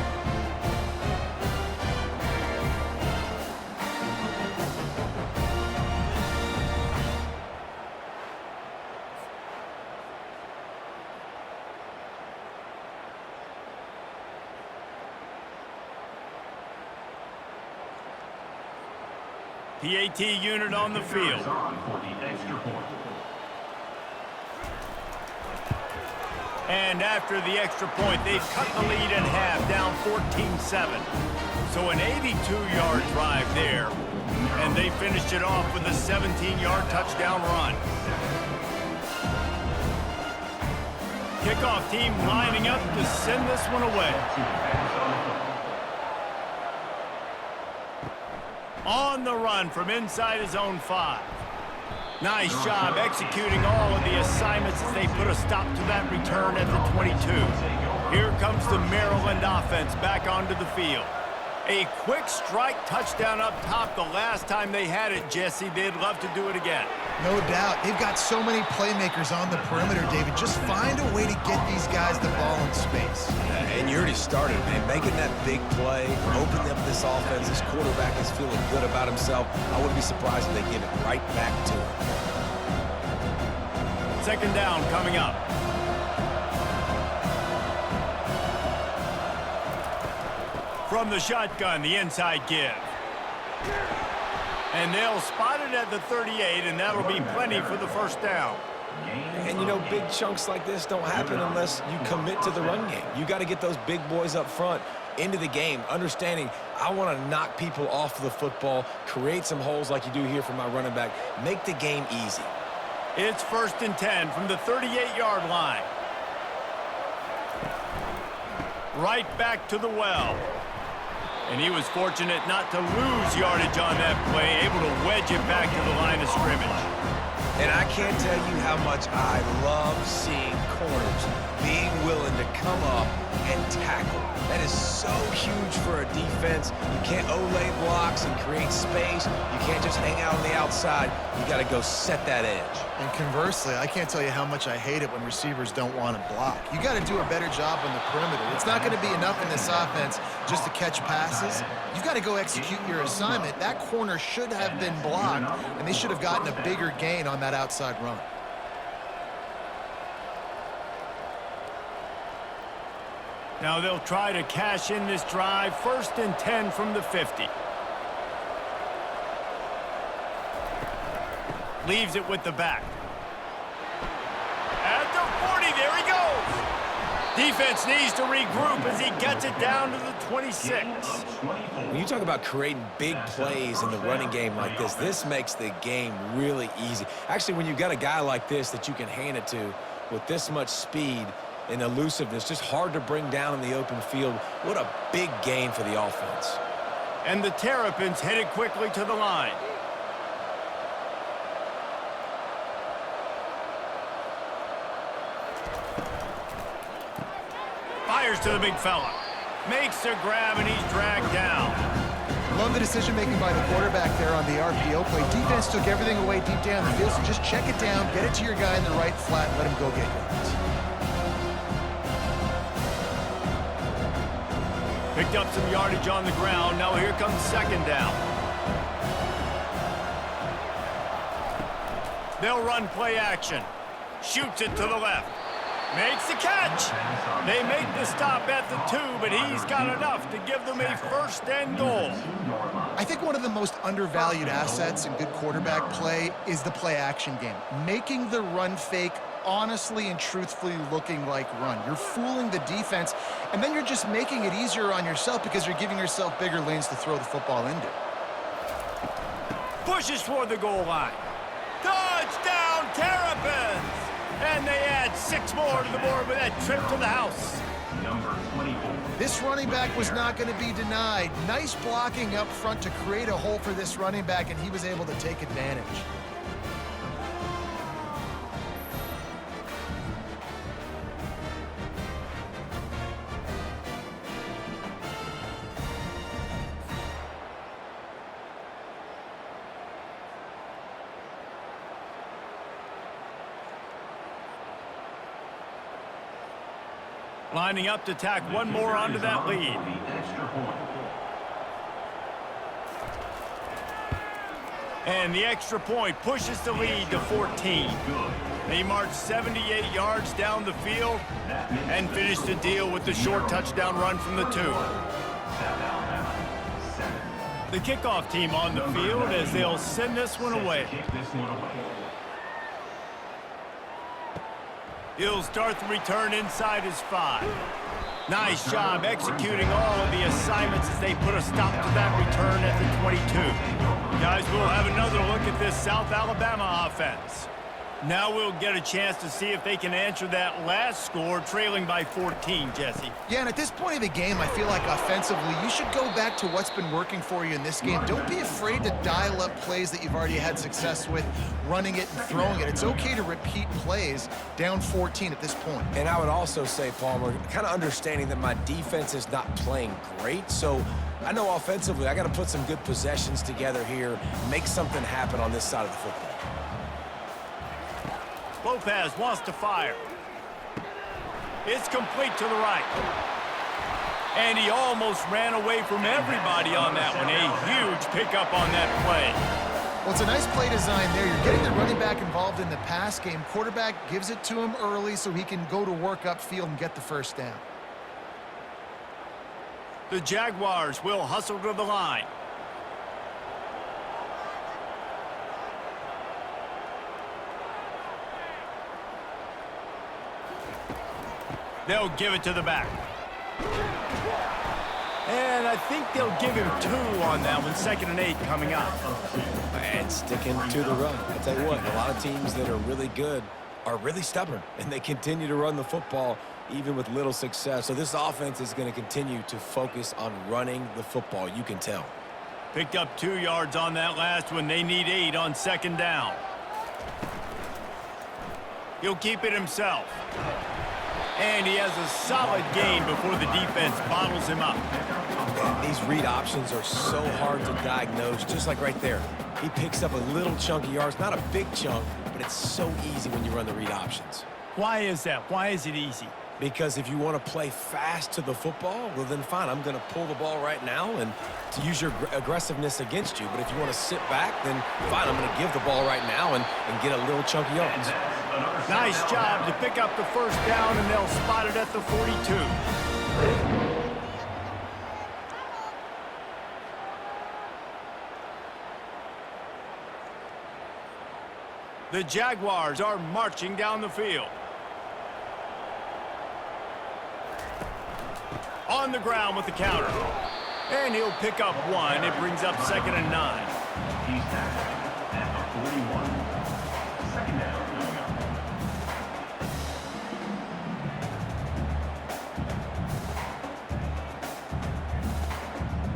PAT unit on the field. And after the extra point, they've cut the lead in half, down 14-7. So an 82-yard drive there. And they finished it off with a 17-yard touchdown run. Kickoff team lining up to send this one away. On the run from inside his own 5. Nice job executing all of the assignments as they put a stop to that return at the 22. Here comes the Maryland offense back onto the field. A quick strike touchdown up top the last time they had it, Jesse. They'd love to do it again. No doubt. They've got so many playmakers on the perimeter, David. Just find a way to get these guys the ball in space. And you already started, man. Making that big play, opening up this offense. This quarterback is feeling good about himself. I wouldn't be surprised if they give it right back to him. Second down coming up. From the shotgun, the inside give. And they'll spot it at the 38, and that'll be plenty for the first down. And, you know, big chunks like this don't happen unless you commit to the run game. You got to get those big boys up front into the game, understanding I want to knock people off the football, create some holes like you do here for my running back, make the game easy. It's 1st and 10 from the 38-yard line. Right back to the well. And he was fortunate not to lose yardage on that play, able to wedge it back to the line of scrimmage. And I can't tell you how much I love seeing corners being willing to come up and tackle. That is so huge for a defense. You can't olay blocks and create space. You can't just hang out on the outside. You got to go set that edge. And conversely, I can't tell you how much I hate it when receivers don't want to block. You got to do a better job on the perimeter. It's not going to be enough in this offense just to catch passes. You've got to go execute your assignment. That corner should have been blocked, and they should have gotten a bigger gain on that outside run. Now they'll try to cash in this drive. 1st and 10 from the 50. Leaves it with the back. At the 40, there he goes. Defense needs to regroup as he gets it down to the 26. When you talk about creating big plays in the running game like this makes the game really easy. Actually, when you've got a guy like this that you can hand it to with this much speed and elusiveness, just hard to bring down in the open field. What a big gain for the offense. And the Terrapins headed quickly to the line. Fires to the big fella. Makes a grab, and he's dragged down. Love the decision-making by the quarterback there on the RPO play. Defense took everything away deep down the field, so just check it down, get it to your guy in the right flat, and let him go get yards. Picked up some yardage on the ground. Now here comes 2nd down. They'll run play action. Shoots it to the left. Makes the catch. They make the stop at the 2, but he's got enough to give them a 1st and goal. I think one of the most undervalued assets in good quarterback play is the play action game. Making the run fake honestly and truthfully looking like run. You're fooling the defense, and then you're just making it easier on yourself because you're giving yourself bigger lanes to throw the football into. Pushes toward the goal line. Touchdown, Terrapins! And they add 6 more to the board with that trip to the house. This running back was not going to be denied. Nice blocking up front to create a hole for this running back, and he was able to take advantage. Lining up to tack one more onto that lead. And the extra point pushes the lead to 14. They march 78 yards down the field and finish the deal with the short touchdown run from the 2. The kickoff team on the field as they'll send this one away. He'll start the return inside his 5. Nice job executing all of the assignments as they put a stop to that return at the 22. Guys, we'll have another look at this South Alabama offense. Now we'll get a chance to see if they can answer that last score, trailing by 14, Jesse. Yeah, and at this point of the game, I feel like offensively, you should go back to what's been working for you in this game. Don't be afraid to dial up plays that you've already had success with, running it and throwing it. It's okay to repeat plays down 14 at this point. And I would also say, Palmer, kind of understanding that my defense is not playing great, so I know offensively I got to put some good possessions together here, make something happen on this side of the football. Lopez wants to fire. It's complete to the right. And he almost ran away from everybody on that one. A huge pickup on that play. Well, it's a nice play design there. You're getting the running back involved in the pass game. Quarterback gives it to him early so he can go to work upfield and get the first down. The Jaguars will hustle to the line. They'll give it to the back. And I think they'll give him 2 on that one. 2nd and 8 coming up. And sticking to the run. I'll tell you what, a lot of teams that are really good are really stubborn, and they continue to run the football even with little success. So this offense is going to continue to focus on running the football. You can tell. Picked up 2 yards on that last one. They need 8 on 2nd down. He'll keep it himself. And he has a solid gain before the defense bottles him up. And these read options are so hard to diagnose, just like right there. He picks up a little chunk of yards, not a big chunk, but it's so easy when you run the read options. Why is that? Why is it easy? Because if you want to play fast to the football, well then fine, I'm going to pull the ball right now and to use your aggressiveness against you. But if you want to sit back, then fine, I'm going to give the ball right now and get a little chunk of yards. Nice job to pick up the first down, and they'll spot it at the 42. The Jaguars are marching down the field. On the ground with the counter. And he'll pick up 1. It brings up 2nd and 9. He's tackled at the 41. 2nd down coming up.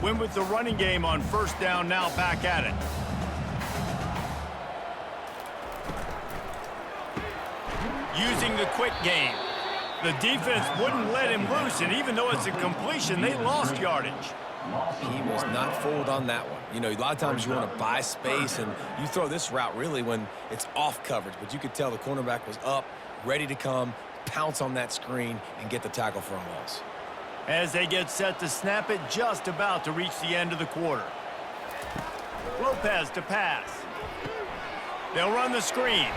Win with the running game on 1st down, now back at it. Using the quick game. The defense wouldn't let him loose, and even though it's a completion, they lost yardage. He was not fooled on that one. You know, a lot of times you want to buy space, and you throw this route really when it's off coverage, but you could tell the cornerback was up, ready to come, pounce on that screen, and get the tackle for a loss. As they get set to snap it, just about to reach the end of the quarter. Lopez to pass. They'll run the screen.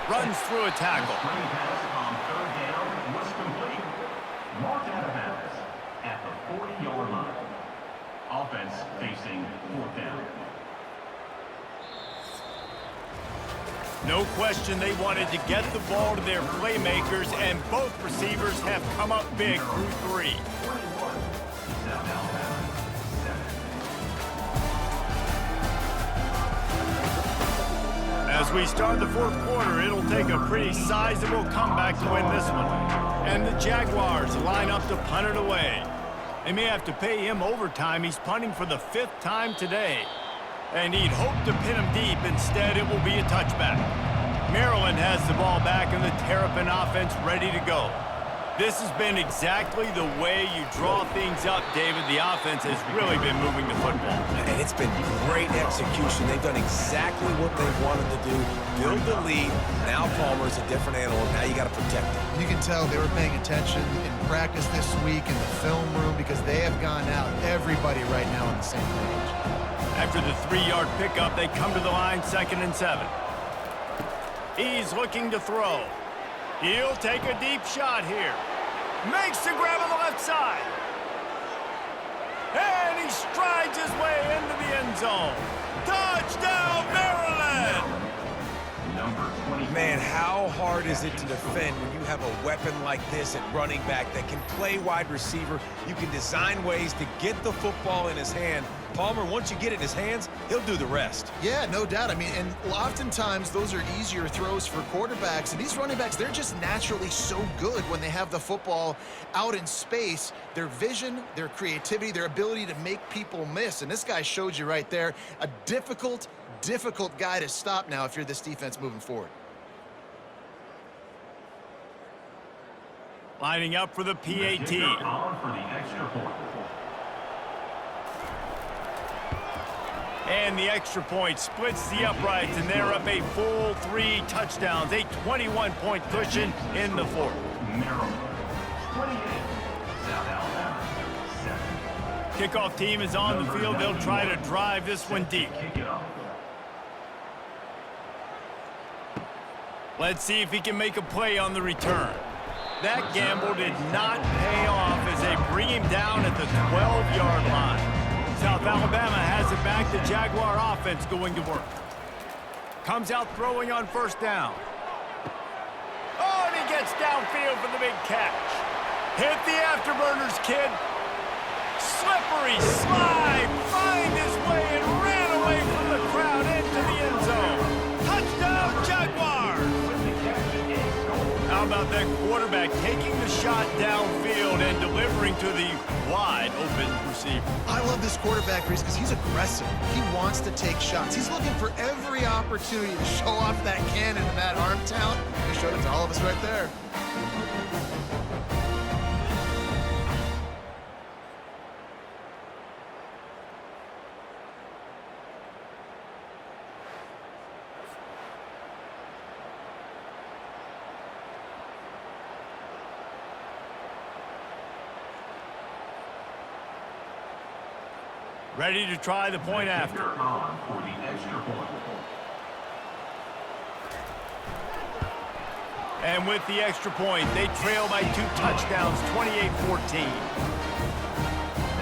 Runs through a tackle. Screen pass on 3rd down was complete. Marked out of bounds at the 40-yard line. Offense facing 4th down. No question they wanted to get the ball to their playmakers, and both receivers have come up big through 3. 21, South Alabama, 7. As we start the 4th quarter, it'll take a pretty sizable comeback to win this one. And the Jaguars line up to punt it away. They may have to pay him overtime. He's punting for the 5th time today. And he'd hoped to pin him deep. Instead, it will be a touchback. Maryland has the ball back and the Terrapin offense ready to go. This has been exactly the way you draw things up, David. The offense has really been moving the football. And it's been great execution. They've done exactly what they wanted to do. Build the lead. Now Palmer's a different animal. Now you got to protect him. You can tell they were paying attention in practice this week in the film room because they have gone out, everybody right now on the same page. After the 3-yard pickup, they come to the line, 2nd and 7. He's looking to throw. He'll take a deep shot here. Makes the grab on the left side. And he strides his way into the end zone. Touchdown, Maryland! Man, how hard is it to defend when you have a weapon like this at running back that can play wide receiver? You can design ways to get the football in his hand. Palmer, once you get it in his hands, he'll do the rest. Yeah, no doubt. I mean, and oftentimes those are easier throws for quarterbacks. And these running backs, they're just naturally so good when they have the football out in space. Their vision, their creativity, their ability to make people miss. And this guy showed you right there, a difficult guy to stop now if you're this defense moving forward. Lining up for the PAT. On for the extra point. And the extra point splits the uprights, and they're up a full 3 touchdowns, a 21-point cushion in the fourth. Maryland, 28. South Alabama, 7. Kickoff team is on the field. They'll try to drive this one deep. Kick it off. Let's see if he can make a play on the return. That gamble did not pay off as they bring him down at the 12-yard line. South Alabama has it back. The Jaguar offense going to work. Comes out throwing on first down. Oh, and he gets downfield for the big catch. Hit the afterburners, kid. Slippery slide. Find his way and ran away from the crowd into the end zone. Touchdown, Jaguars. How about that quarterback taking the shot downfield and delivering to the wide open receiver? I love this quarterback, Reese, because he's aggressive. He wants to take shots. He's looking for every opportunity to show off that cannon and that arm talent. He showed it to all of us right there. Ready to try the point after. On for the extra point. And with the extra point, they trail by 2 touchdowns, 28-14.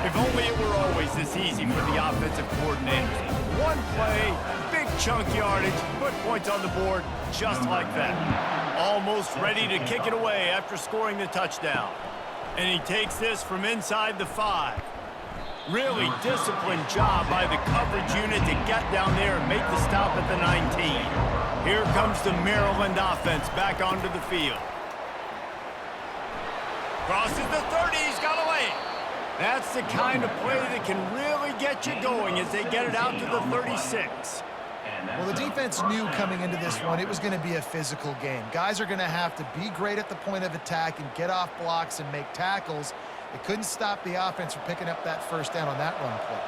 If only it were always this easy for the offensive coordinators. One play, big chunk yardage, put points on the board just like that. Almost ready to kick it away after scoring the touchdown. And he takes this from inside the 5. Really disciplined job by the coverage unit to get down there and make the stop at the 19. Here comes the Maryland offense back onto the field. Crosses the 30, he's got away. That's the kind of play that can really get you going as they get it out to the 36. Well, the defense knew coming into this one it was going to be a physical game. Guys are going to have to be great at the point of attack and get off blocks and make tackles. They couldn't stop the offense from picking up that first down on that run play.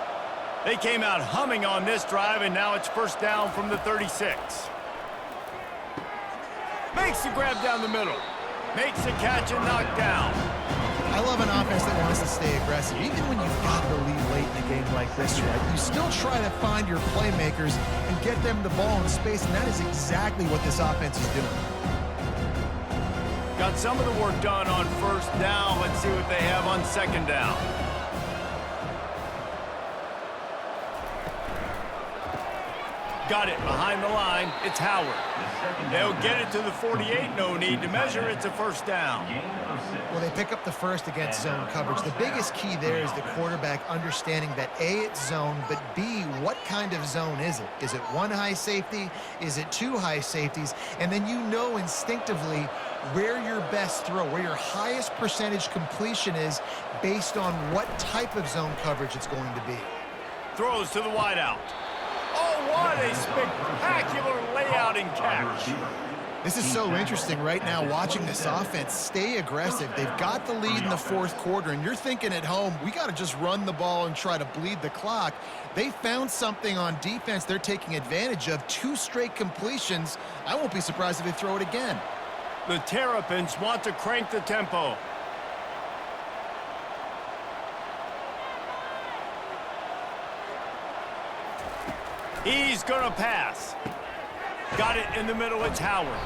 They came out humming on this drive, and now it's first down from the 36. Makes the grab down the middle. Makes the catch and knock down. I love an offense that wants to stay aggressive. Even when you've got the lead late in a game like this, right, you still try to find your playmakers and get them the ball in space, and that is exactly what this offense is doing. Got some of the work done on first down. Let's see what they have on second down. Got it behind the line. It's Howard. They'll get it to the 48. No need to measure. It's a first down. Well, they pick up the first against zone coverage. The biggest key there is the quarterback understanding that A, it's zone, but B, what kind of zone is it? Is it 1 high safety? Is it 2 high safeties? And then you know instinctively where your best throw, where your highest percentage completion is based on what type of zone coverage it's going to be. Throws to the wideout. Oh, what a spectacular layout and catch. This is so interesting right now watching this offense stay aggressive. They've got the lead in the fourth quarter, and you're thinking at home, we got to just run the ball and try to bleed the clock. They found something on defense they're taking advantage of. 2 straight completions. I won't be surprised if they throw it again. The Terrapins want to crank the tempo. He's going to pass. Got it in the middle. It's Howard.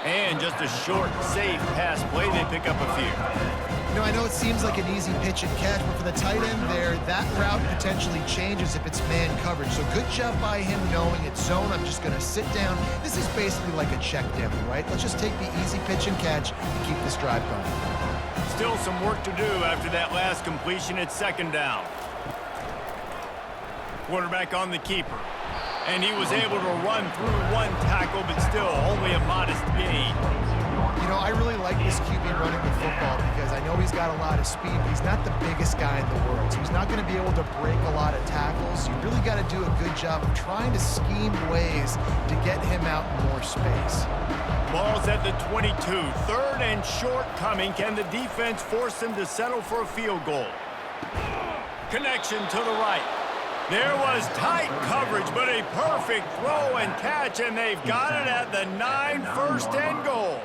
And just a short, safe pass play. They pick up a few. You know, I know it seems like an easy pitch and catch, but for the tight end there, that route potentially changes if it's man coverage. So good job by him knowing it's zone. I'm just going to sit down. This is basically like a check down, right? Let's just take the easy pitch and catch and keep this drive going. Still some work to do after that last completion. It's second down. Quarterback on the keeper. And he was able to run through 1 tackle, but still only a modest gain. You know, I really like this QB running the football because I know he's got a lot of speed, but he's not the biggest guy in the world. So he's not going to be able to break a lot of tackles. You really got to do a good job of trying to scheme ways to get him out in more space. Ball's at the 22. 3rd and short coming. Can the defense force him to settle for a field goal? Connection to the right. There was tight coverage, but a perfect throw and catch, and they've got it at the 9, first and goal.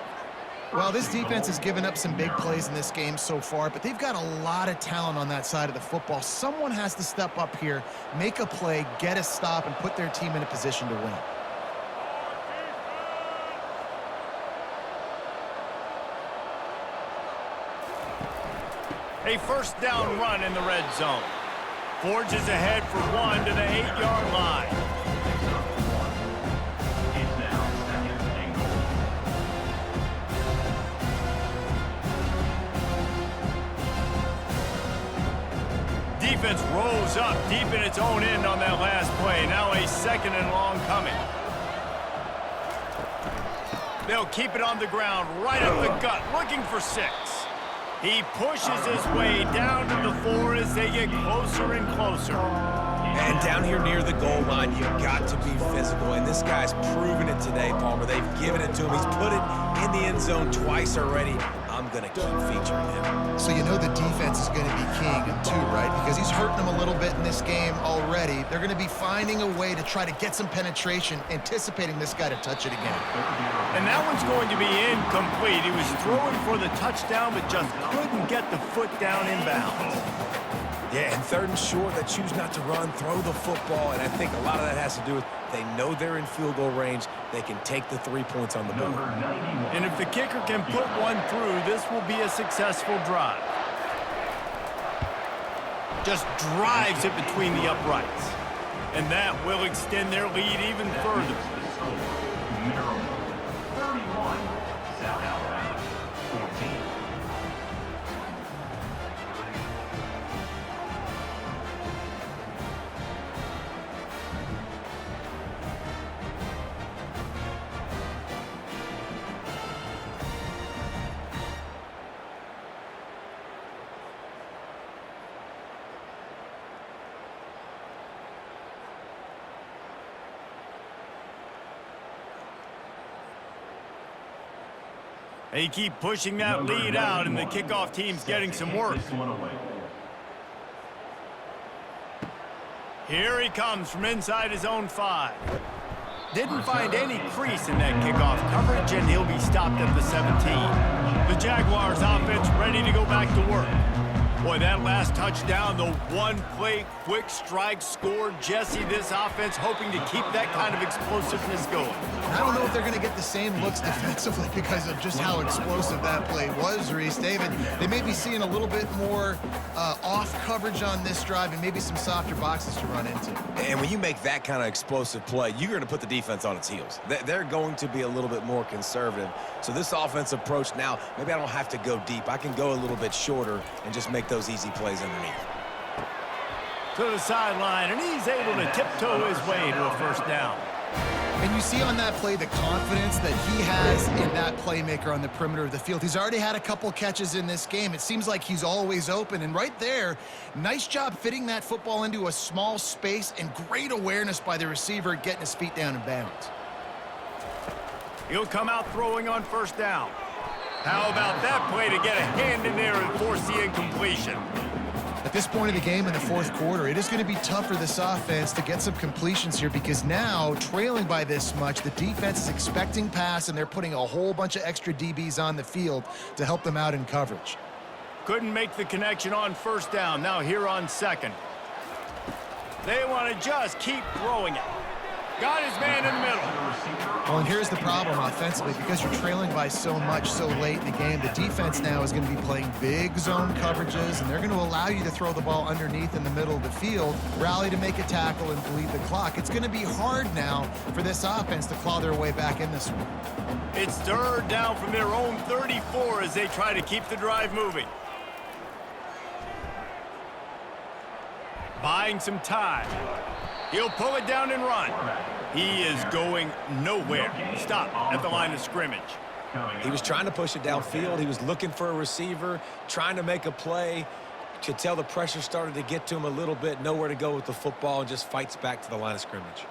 Well, this defense has given up some big plays in this game so far, but they've got a lot of talent on that side of the football. Someone has to step up here, make a play, get a stop, and put their team in a position to win. A first down run in the red zone. Forges ahead for 1 to the 8-yard line. It's now 2nd and goal. Defense rolls up deep in its own end on that last play. Now a 2nd and long coming. They'll keep it on the ground, right up the gut, looking for 6. He pushes his way down to the 4 as they get closer and closer. And down here near the goal line, you've got to be physical. And this guy's proven it today, Palmer. They've given it to him. He's put it in the end zone twice already. I'm going to keep featuring him. So you know the defense is going to be king too, right? Because he's hurting them a little bit in this game already. They're going to be finding a way to try to get some penetration, anticipating this guy to touch it again. And that one's going to be incomplete. He was throwing for the touchdown, but just couldn't get the foot down inbounds. Yeah, and 3rd and short, they choose not to run, throw the football, and I think a lot of that has to do with they know they're in field goal range. They can take the 3 points on the board. And if the kicker can put one through, this will be a successful drive. Just drives it between the uprights. And that will extend their lead even further. Maryland 31, South Alabama 14. They keep pushing that lead out, and the kickoff team's getting some work. Here he comes from inside his own 5. Didn't find any crease in that kickoff coverage, and he'll be stopped at the 17. The Jaguars offense ready to go back to work. Boy, that last touchdown, the one-play quick strike score. Jesse, this offense hoping to keep that kind of explosiveness going. I don't know if they're going to get the same looks defensively because of just how explosive that play was, Reese. David, they may be seeing a little bit more off coverage on this drive and maybe some softer boxes to run into. And when you make that kind of explosive play, you're going to put the defense on its heels. They're going to be a little bit more conservative. So this offense approach now, maybe I don't have to go deep. I can go a little bit shorter and just make those easy plays underneath. To the sideline, and he's able to tiptoe his way to a first down. And you see on that play the confidence that he has in that playmaker on the perimeter of the field. He's already had a couple catches in this game. It seems like he's always open. And right there, nice job fitting that football into a small space and great awareness by the receiver getting his feet down in bounds. He'll come out throwing on first down. How about that play to get a hand in there and force the incompletion? At this point of the game in the 4th quarter, it is going to be tough for this offense to get some completions here because now, trailing by this much, the defense is expecting pass, and they're putting a whole bunch of extra DBs on the field to help them out in coverage. Couldn't make the connection on first down. Now here on 2nd. They want to just keep throwing it. Got his man in the middle. Well, and here's the problem offensively. Because you're trailing by so much so late in the game, the defense now is going to be playing big zone coverages, and they're going to allow you to throw the ball underneath in the middle of the field, rally to make a tackle, and bleed the clock. It's going to be hard now for this offense to claw their way back in this one. It's 3rd down from their own 34 as they try to keep the drive moving. Buying some time. He'll pull it down and run. He is going nowhere. Stop at the line of scrimmage. He was trying to push it downfield. He was looking for a receiver, trying to make a play. Could tell the pressure started to get to him a little bit. Nowhere to go with the football, and just fights back to the line of scrimmage.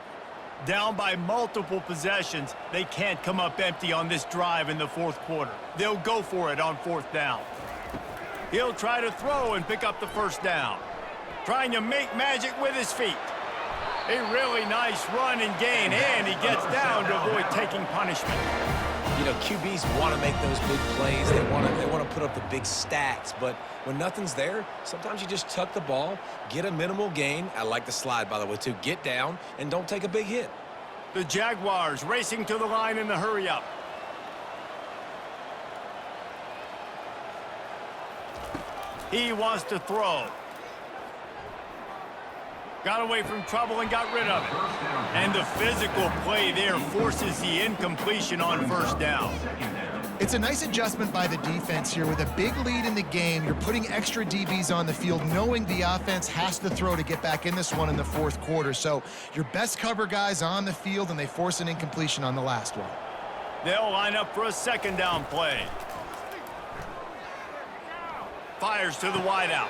Down by multiple possessions, they can't come up empty on this drive in the 4th quarter. They'll go for it on 4th down. He'll try to throw and pick up the first down. Trying to make magic with his feet. A really nice run and gain, and he gets down to avoid taking punishment. You know, QBs want to make those big plays. They want to put up the big stats. But when nothing's there, sometimes you just tuck the ball, get a minimal gain. I like the slide, by the way, too. Get down and don't take a big hit. The Jaguars racing to the line in the hurry-up. He wants to throw. Got away from trouble and got rid of it. And the physical play there forces the incompletion on first down. It's a nice adjustment by the defense here. With a big lead in the game, you're putting extra DBs on the field, knowing the offense has to throw to get back in this one in the fourth quarter. So your best cover guys on the field, and they force an incompletion on the last one. They'll line up for a second down play. Fires to the wideout.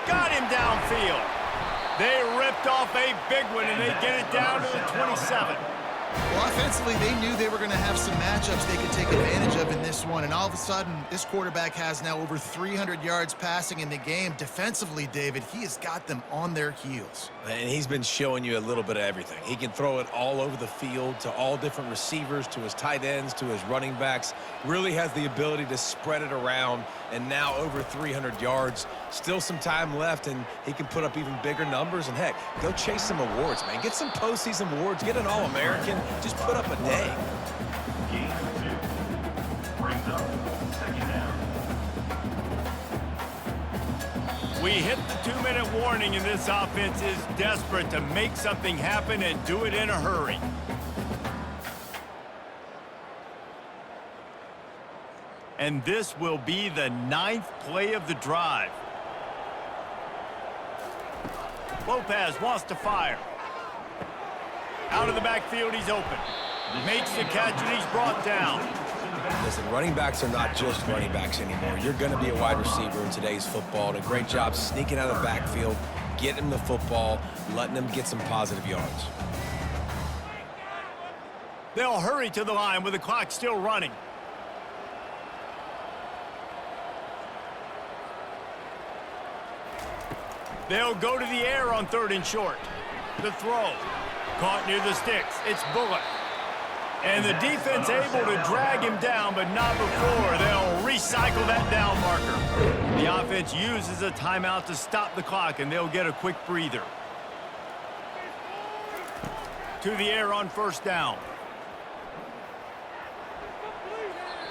Got him downfield. They ripped off a big one, and they get it down to the 27. Well, offensively, they knew they were going to have some matchups they could take advantage of in this one, and all of a sudden, this quarterback has now over 300 yards passing in the game. Defensively, David, he has got them on their heels. And he's been showing you a little bit of everything. He can throw it all over the field to all different receivers, to his tight ends, to his running backs. Really has the ability to spread it around, and now over 300 yards. Still some time left, and he can put up even bigger numbers. And, heck, go chase some awards, man. Get some postseason awards. Get an All-American. Just put up a day. Game 2 brings up second down. We hit the 2-minute warning, and this offense is desperate to make something happen and do it in a hurry. And this will be the 9th play of the drive. Lopez wants to fire. Out of the backfield, he's open. Makes the catch, and he's brought down. Listen, running backs are not just running backs anymore. You're going to be a wide receiver in today's football. And a great job sneaking out of the backfield, getting the football, letting them get some positive yards. They'll hurry to the line with the clock still running. They'll go to the air on 3rd and short. The throw. Caught near the sticks. It's Bullock. And the defense able to drag him down, but not before. They'll recycle that down marker. The offense uses a timeout to stop the clock, and they'll get a quick breather. To the air on 1st down.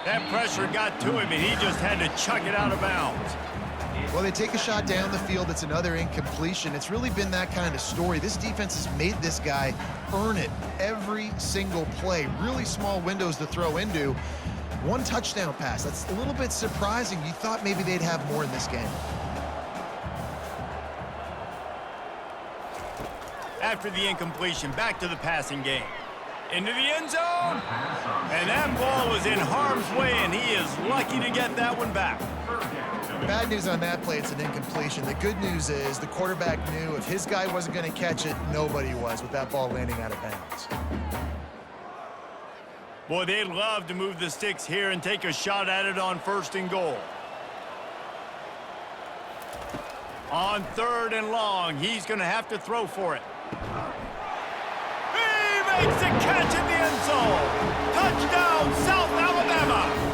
That pressure got to him, and he just had to chuck it out of bounds. Well, they take a shot down the field. It's another incompletion. It's really been that kind of story. This defense has made this guy earn it every single play. Really small windows to throw into. 1 touchdown pass. That's a little bit surprising. You thought maybe they'd have more in this game. After the incompletion, back to the passing game. Into the end zone. And that ball was in harm's way, and he is lucky to get that one back. Bad news on that play, it's an incompletion. The good news is the quarterback knew if his guy wasn't going to catch it, nobody was with that ball landing out of bounds. Boy, they'd love to move the sticks here and take a shot at it on 1st and goal. On 3rd and long, he's going to have to throw for it. He makes a catch in the end zone. Touchdown, South Alabama.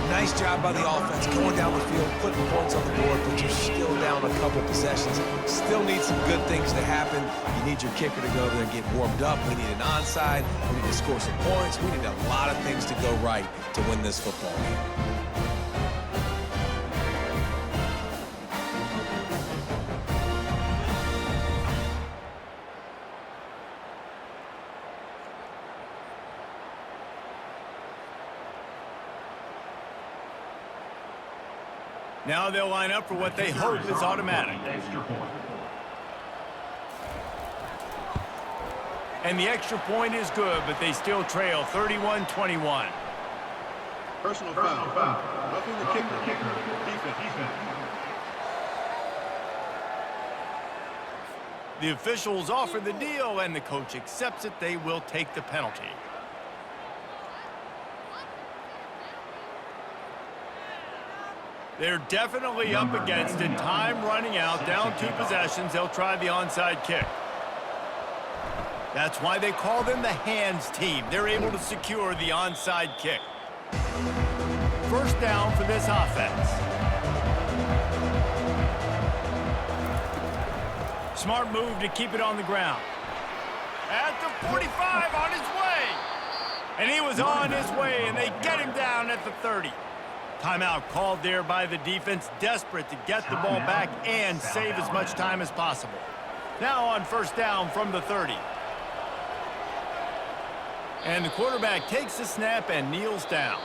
Nice job by the offense going down the field, putting points on the board, but you're still down a couple possessions. Still need some good things to happen. You need your kicker to go there and get warmed up. We need an onside. We need to score some points. We need a lot of things to go right to win this football game. Now they'll line up for what they hope is automatic. And the extra point is good, but they still trail 31-21. Personal foul. Roughing the kicker. Defense. The officials offer the deal, and the coach accepts it. They will take the penalty. They're definitely up against it. Time running out, down 2 possessions. They'll try the onside kick. That's why they call them the hands team. They're able to secure the onside kick. First down for this offense. Smart move to keep it on the ground. At the 45, on his way. And he was on his way, and they get him down at the 30. Timeout called there by the defense, desperate to get the ball back and save as much time as possible. Now on first down from the 30. And the quarterback takes the snap and kneels down.